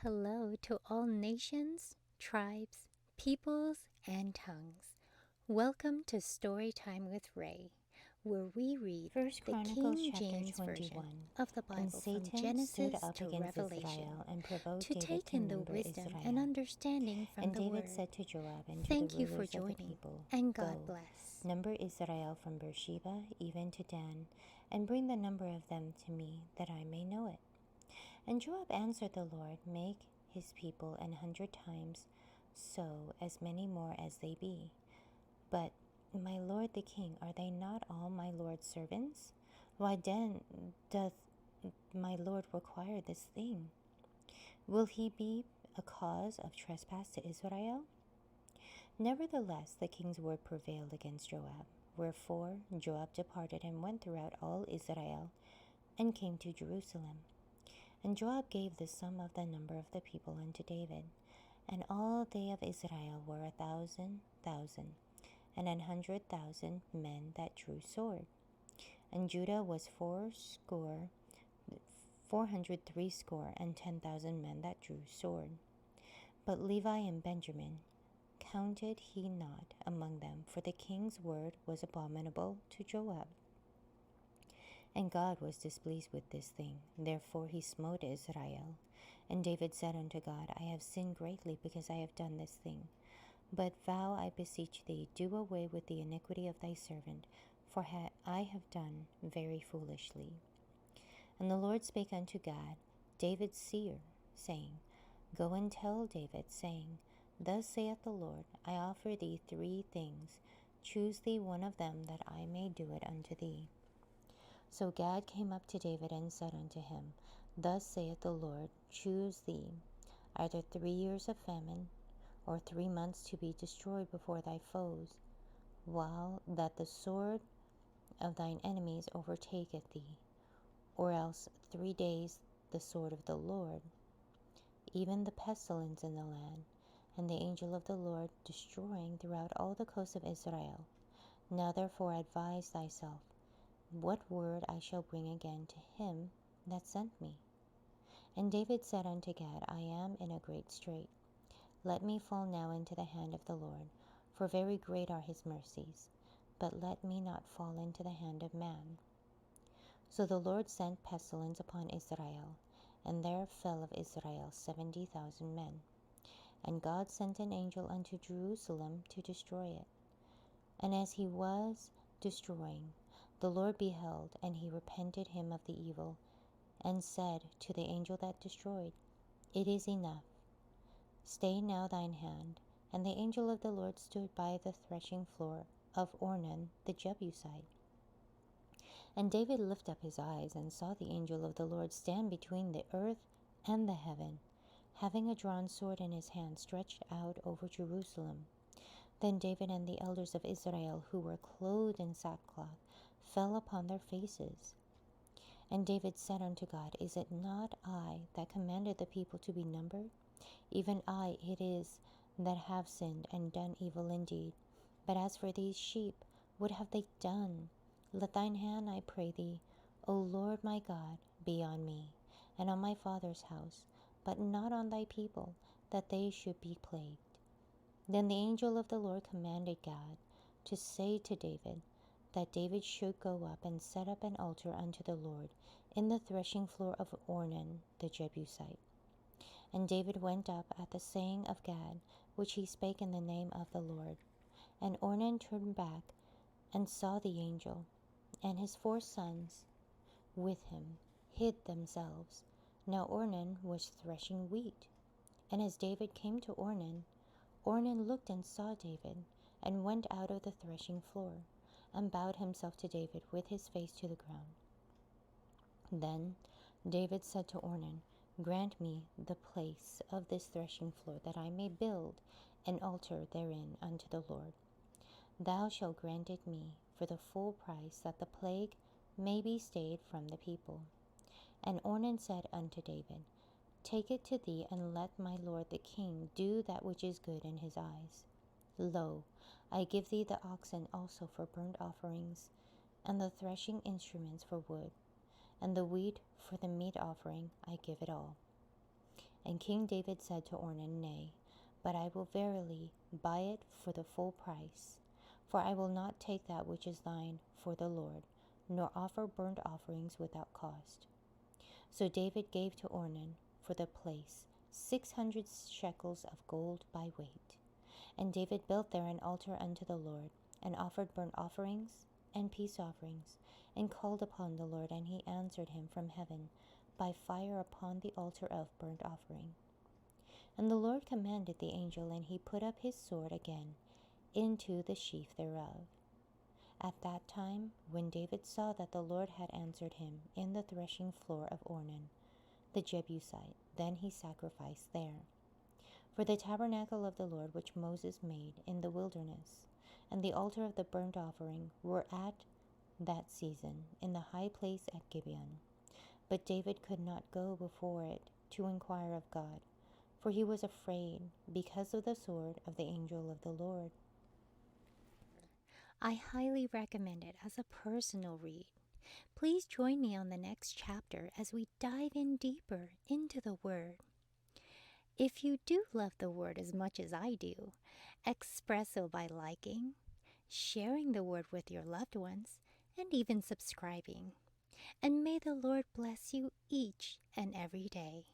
Hello to all nations, tribes, peoples, and tongues. Welcome to Storytime with Ray, where we read First the Chronicles King chapter James 21. Version of the And Bible from Satan stood Genesis up to against Revelation Israel and provoked to David take to in the number wisdom and Israel. understanding from And the David Word. said to Joab and to the Thank you for rulers of the joining, people, and God Go, bless. number Israel from Beersheba even to Dan, and bring the number of them to me, that I may know it. And Joab answered the Lord, Make his people 100 times so, as many more as they be. But, my lord the king, are they not all my lord's servants? Why then doth my lord require this thing? Will he be a cause of trespass to Israel? Nevertheless, the king's word prevailed against Joab. Wherefore Joab departed and went throughout all Israel, and came to Jerusalem. And Joab gave the sum of the number of the people unto David. And all they of Israel were 1,000,000, and 100,000 men that drew sword. And Judah was 400 and 10,000 men that drew sword. But Levi and Benjamin counted he not among them, for the king's word was abominable to Joab. And God was displeased with this thing. Therefore he smote Israel. And David said unto God, I have sinned greatly because I have done this thing. But vow, I beseech thee, do away with the iniquity of thy servant, for I have done very foolishly. And the Lord spake unto Gad, David's seer, saying, Go and tell David, saying, Thus saith the Lord, I offer thee 3 things. Choose thee one of them, that I may do it unto thee. So Gad came up to David and said unto him, Thus saith the Lord, choose thee either 3 years of famine, or 3 months to be destroyed before thy foes, while that the sword of thine enemies overtaketh thee, or else 3 days the sword of the Lord, even the pestilence in the land, and the angel of the Lord destroying throughout all the coast of Israel. Now therefore advise thyself, what word I shall bring again to him that sent me. And David said unto Gad, I am in a great strait. Let me fall now into the hand of the Lord, for very great are his mercies. But let me not fall into the hand of man. So the Lord sent pestilence upon Israel, and there fell of Israel 70,000 men. And God sent an angel unto Jerusalem to destroy it. And as he was destroying, the Lord beheld, and he repented him of the evil, and said to the angel that destroyed, It is enough. Stay now thine hand. And the angel of the Lord stood by the threshing floor of Ornan the Jebusite. And David lifted up his eyes, and saw the angel of the Lord stand between the earth and the heaven, having a drawn sword in his hand, stretched out over Jerusalem. Then David and the elders of Israel, who were clothed in sackcloth, fell upon their faces. And David said unto God, Is it not I that commanded the people to be numbered? Even I it is that have sinned and done evil indeed. But as for these sheep, what have they done? Let thine hand, I pray thee, O Lord my God, be on me, and on my father's house, but not on thy people, that they should be plagued. Then the angel of the Lord commanded Gad to say to David, that David should go up and set up an altar unto the Lord in the threshing floor of Ornan the Jebusite. And David went up at the saying of Gad, which he spake in the name of the Lord. And Ornan turned back and saw the angel, and his 4 sons with him hid themselves. Now Ornan was threshing wheat. And as David came to Ornan, Ornan looked and saw David, and went out of the threshing floor, and bowed himself to David with his face to the ground. Then David said to Ornan, Grant me the place of this threshing floor, that I may build an altar therein unto the Lord. Thou shalt grant it me for the full price, that the plague may be stayed from the people. And Ornan said unto David, Take it to thee, and let my lord the king do that which is good in his eyes. Lo, I give thee the oxen also for burnt offerings, and the threshing instruments for wood, and the wheat for the meat offering I give it all. And King David said to Ornan, Nay, but I will verily buy it for the full price. For I will not take that which is thine for the Lord, nor offer burnt offerings without cost. So David gave to Ornan for the place 600 shekels of gold by weight. And David built there an altar unto the Lord, and offered burnt offerings and peace offerings, and called upon the Lord, and he answered him from heaven by fire upon the altar of burnt offering. And the Lord commanded the angel, and he put up his sword again into the sheath thereof. At that time, when David saw that the Lord had answered him in the threshing floor of Ornan, the Jebusite, then he sacrificed there. For the tabernacle of the Lord which Moses made in the wilderness, and the altar of the burnt offering were at that season in the high place at Gibeon. But David could not go before it to inquire of God, for he was afraid because of the sword of the angel of the Lord. I highly recommend it as a personal read. Please join me on the next chapter as we dive in deeper into the Word. If you do love the Word as much as I do, express so by liking, sharing the Word with your loved ones, and even subscribing. And may the Lord bless you each and every day.